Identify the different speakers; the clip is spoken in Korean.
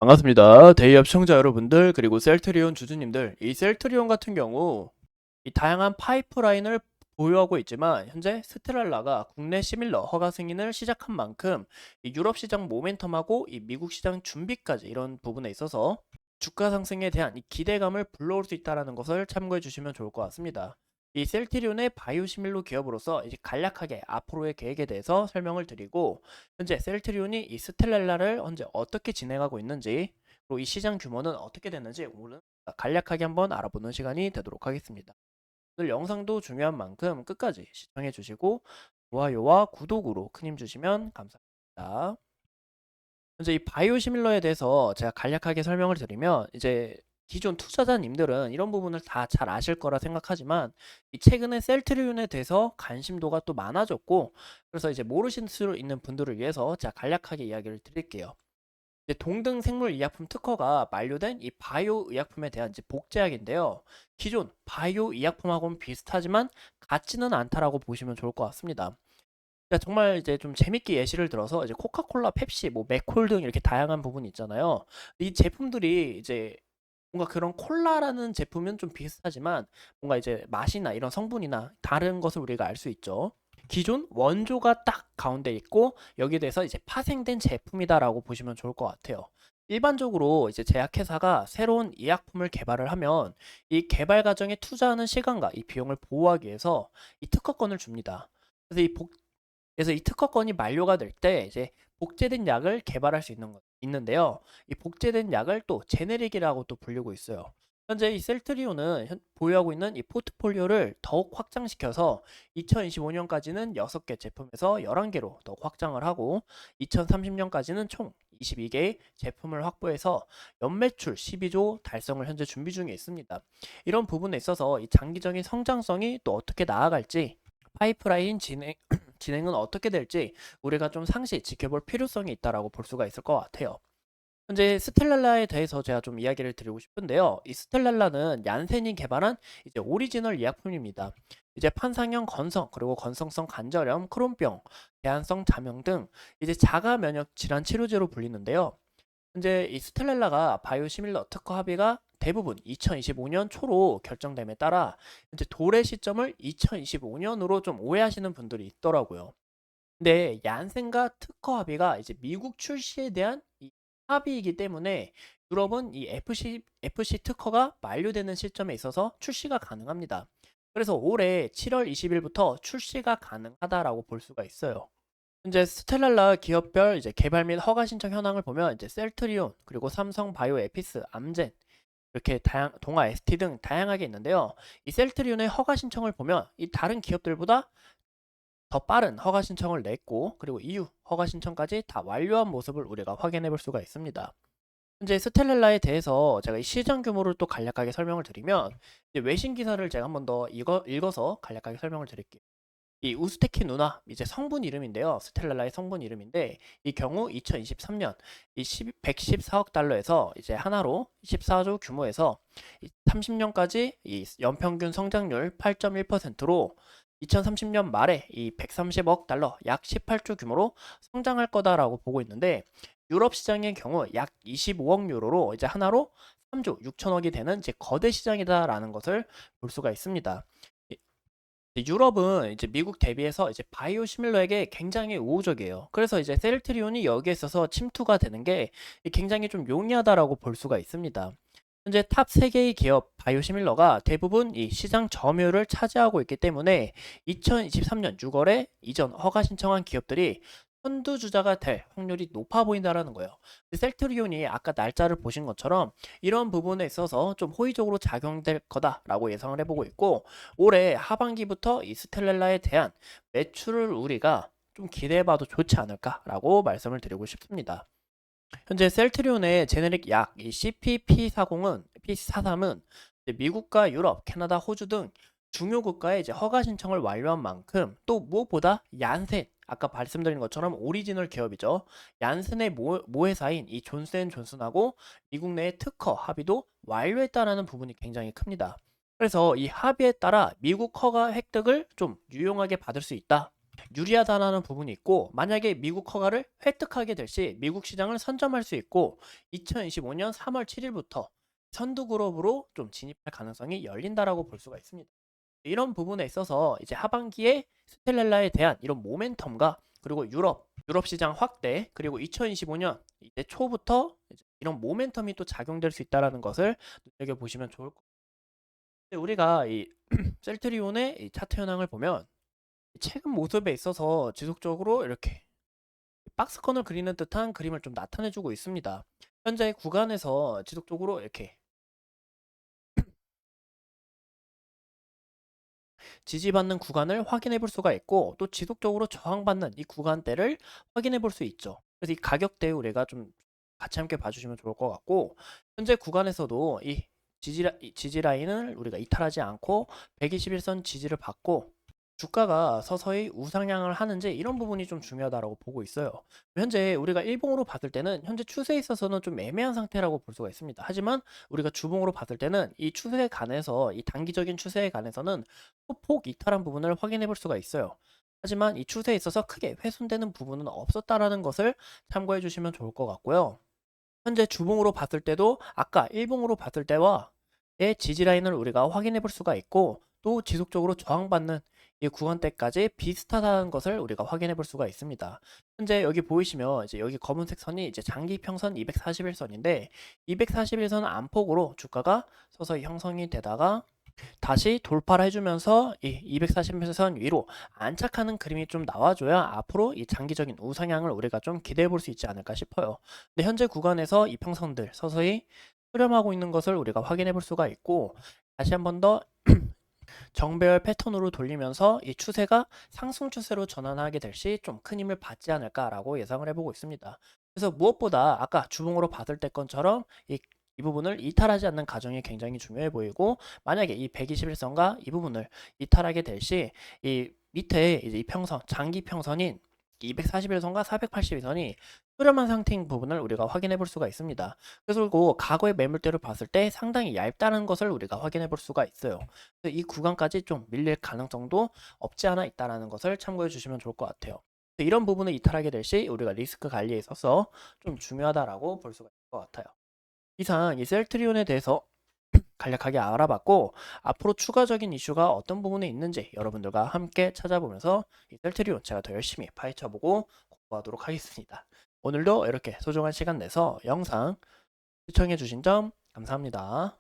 Speaker 1: 반갑습니다. 데이업 시청자 여러분들, 그리고 셀트리온 주주님들. 이 셀트리온 같은 경우 이 다양한 파이프라인을 보유하고 있지만 현재 스테랄라가 국내 시밀러 허가 승인을 시작한 만큼 이 유럽 시장 모멘텀하고 이 미국 시장 준비까지 이런 부분에 있어서 주가 상승에 대한 이 기대감을 불러올 수 있다는 것을 참고해 주시면 좋을 것 같습니다. 이 셀트리온의 바이오시밀러 기업으로서 이제 간략하게 앞으로의 계획에 대해서 설명을 드리고, 현재 셀트리온이 이 스텔랄라를 현재 어떻게 진행하고 있는지, 그리고 이 시장 규모는 어떻게 됐는지 오늘 간략하게 한번 알아보는 시간이 되도록 하겠습니다. 오늘 영상도 중요한 만큼 끝까지 시청해 주시고 좋아요와 구독으로 큰 힘 주시면 감사합니다. 현재 이 바이오시밀러에 대해서 제가 간략하게 설명을 드리면, 이제 기존 투자자님들은 이런 부분을 다 잘 아실 거라 생각하지만 이 최근에 셀트리온에 대해서 관심도가 또 많아졌고, 그래서 이제 모르실 수 있는 분들을 위해서 제가 간략하게 이야기를 드릴게요. 이제 동등 생물 의약품 특허가 만료된 이 바이오 의약품에 대한 이제 복제약인데요. 기존 바이오 의약품하고는 비슷하지만 같지는 않다라고 보시면 좋을 것 같습니다. 그러니까 정말 이제 좀 재밌게 예시를 들어서 이제 코카콜라, 펩시, 뭐 맥콜 등 이렇게 다양한 부분이 있잖아요. 이 제품들이 이제 뭔가 그런 콜라라는 제품은 좀 비슷하지만 뭔가 이제 맛이나 이런 성분이나 다른 것을 우리가 알 수 있죠. 기존 원조가 딱 가운데 있고 여기에 대해서 이제 파생된 제품이다라고 보시면 좋을 것 같아요. 일반적으로 이제 제약회사가 새로운 의약품을 개발을 하면 이 개발 과정에 투자하는 시간과 이 비용을 보호하기 위해서 이 특허권을 줍니다. 그래서 그래서 이 특허권이 만료가 될 때 이제 복제된 약을 개발할 수 있는데요. 이 복제된 약을 또 제네릭이라고 또 불리고 있어요. 현재 이 셀트리온은 보유하고 있는 이 포트폴리오를 더욱 확장시켜서 2025년까지는 6개 제품에서 11개로 더 확장을 하고, 2030년까지는 총 22개의 제품을 확보해서 연매출 12조 달성을 현재 준비 중에 있습니다. 이런 부분에 있어서 이 장기적인 성장성이 또 어떻게 나아갈지, 파이프라인 진행은 어떻게 될지 우리가 좀 상시 지켜볼 필요성이 있다라고 볼 수가 있을 것 같아요. 현재 스텔랄라에 대해서 제가 좀 이야기를 드리고 싶은데요. 이 스텔랄라는 얀센이 개발한 이제 오리지널 의약품입니다. 이제 판상형 건성, 그리고 건성성 관절염, 크론병, 대한성 자명 등 이제 자가 면역 질환 치료제로 불리는데요. 현재 이 스텔랄라가 바이오시밀러 특허 합의가 대부분 2025년 초로 결정됨에 따라 현재 도래 시점을 2025년으로 좀 오해하시는 분들이 있더라고요. 근데 얀센과 특허 합의가 이제 미국 출시에 대한 이 합의이기 때문에 유럽은 이 FC 특허가 만료되는 시점에 있어서 출시가 가능합니다. 그래서 올해 7월 20일부터 출시가 가능하다라고 볼 수가 있어요. 현재 스텔랄라 기업별 이제 개발 및 허가 신청 현황을 보면 이제 셀트리온, 그리고 삼성 바이오 에피스, 암젠, 이렇게 동아 ST 등 다양하게 있는데요. 이 셀트리온의 허가 신청을 보면 이 다른 기업들보다 더 빠른 허가 신청을 냈고, 그리고 이후 허가 신청까지 다 완료한 모습을 우리가 확인해 볼 수가 있습니다. 현재 스텔렐라에 대해서 제가 이 시장 규모를 또 간략하게 설명을 드리면, 이제 외신 기사를 제가 한 번 더 읽어서 간략하게 설명을 드릴게요. 이 우스테키 누나 이제 성분 이름인데요. 스텔랄라의 성분 이름인데, 이 경우 2023년 이 114억 달러에서 이제 하나로 14조 규모에서 30년까지 이 연평균 성장률 8.1%로 2030년 말에 이 130억 달러 약 18조 규모로 성장할 거다라고 보고 있는데, 유럽 시장의 경우 약 25억 유로로 이제 하나로 3조 6천억이 되는 이제 거대 시장이다라는 것을 볼 수가 있습니다. 유럽은 이제 미국 대비해서 이제 바이오 시밀러에게 굉장히 우호적이에요. 그래서 이제 셀트리온이 여기에 있어서 침투가 되는 게 굉장히 좀 용이하다라고 볼 수가 있습니다. 현재 탑 3개의 기업 바이오 시밀러가 대부분 이 시장 점유율을 차지하고 있기 때문에 2023년 6월에 이전 허가 신청한 기업들이 선두주자가 될 확률이 높아 보인다라는 거예요. 셀트리온이 아까 날짜를 보신 것처럼 이런 부분에 있어서 좀 호의적으로 작용될 거다라고 예상을 해보고 있고, 올해 하반기부터 이 스텔렐라에 대한 매출을 우리가 좀 기대해봐도 좋지 않을까라고 말씀을 드리고 싶습니다. 현재 셀트리온의 제네릭 약 이 CPP40은 P43은 미국과 유럽, 캐나다, 호주 등 중요 국가에 이제 허가 신청을 완료한 만큼, 또 무엇보다 얀센, 아까 말씀드린 것처럼 오리지널 기업이죠. 얀센의 모회사인 이 존슨앤존슨하고 미국 내의 특허 합의도 완료했다라는 부분이 굉장히 큽니다. 그래서 이 합의에 따라 미국 허가 획득을 좀 유용하게 받을 수 있다, 유리하다라는 부분이 있고, 만약에 미국 허가를 획득하게 될 시 미국 시장을 선점할 수 있고 2025년 3월 7일부터 선두그룹으로 좀 진입할 가능성이 열린다라고 볼 수가 있습니다. 이런 부분에 있어서 이제 하반기에 스텔렐라에 대한 이런 모멘텀과 그리고 유럽 시장 확대, 그리고 2025년 이제 초부터 이제 이런 모멘텀이 또 작용될 수 있다라는 것을 눈여겨 보시면 좋을 것 같아요. 우리가 이 셀트리온의 이 차트 현황을 보면 최근 모습에 있어서 지속적으로 이렇게 박스권을 그리는 듯한 그림을 좀 나타내주고 있습니다. 현재 구간에서 지속적으로 이렇게 지지받는 구간을 확인해 볼 수가 있고, 또 지속적으로 저항받는 이 구간대를 확인해 볼 수 있죠. 그래서 이 가격대 우리가 좀 같이 함께 봐주시면 좋을 것 같고, 현재 구간에서도 이 지지 라인을 우리가 이탈하지 않고 121선 지지를 받고 주가가 서서히 우상향을 하는지, 이런 부분이 좀 중요하다고 보고 있어요. 현재 우리가 일봉으로 봤을 때는 현재 추세에 있어서는 좀 애매한 상태라고 볼 수가 있습니다. 하지만 우리가 주봉으로 봤을 때는 이 추세에 관해서, 이 단기적인 추세에 관해서는 소폭 이탈한 부분을 확인해 볼 수가 있어요. 하지만 이 추세에 있어서 크게 훼손되는 부분은 없었다라는 것을 참고해 주시면 좋을 것 같고요. 현재 주봉으로 봤을 때도 아까 일봉으로 봤을 때와의 지지 라인을 우리가 확인해 볼 수가 있고, 또 지속적으로 저항받는 이 구간대까지 비슷하다는 것을 우리가 확인해 볼 수가 있습니다. 현재 여기 보이시면 이제 여기 검은색 선이 이제 장기 평선 241선인데, 241선 안폭으로 주가가 서서히 형성이 되다가 다시 돌파를 해주면서 이 240선 위로 안착하는 그림이 좀 나와줘야 앞으로 이 장기적인 우상향을 우리가 좀 기대해 볼 수 있지 않을까 싶어요. 근데 현재 구간에서 이 평선들 서서히 수렴하고 있는 것을 우리가 확인해 볼 수가 있고, 다시 한번 더 정배열 패턴으로 돌리면서 이 추세가 상승 추세로 전환하게 될 시 좀 큰 힘을 받지 않을까라고 예상을 해보고 있습니다. 그래서 무엇보다 아까 주봉으로 봤을 때 것처럼 이 부분을 이탈하지 않는 가정이 굉장히 중요해 보이고, 만약에 이 121선과 이 부분을 이탈하게 될 시 이 밑에 이제 이 평선, 장기 평선인 241선과 482선이 수렴한 상태인 부분을 우리가 확인해 볼 수가 있습니다. 그리고 과거의 매물대를 봤을 때 상당히 얇다는 것을 우리가 확인해 볼 수가 있어요. 이 구간까지 좀 밀릴 가능성도 없지 않아 있다는 것을 참고해 주시면 좋을 것 같아요. 이런 부분을 이탈하게 될 시 우리가 리스크 관리에 있어서 좀 중요하다라고 볼 수가 있을 것 같아요. 이상 이 셀트리온에 대해서 간략하게 알아봤고, 앞으로 추가적인 이슈가 어떤 부분에 있는지 여러분들과 함께 찾아보면서 이 셀트리온 제가 더 열심히 파헤쳐보고 공부하도록 하겠습니다. 오늘도 이렇게 소중한 시간 내서 영상 시청해주신 점 감사합니다.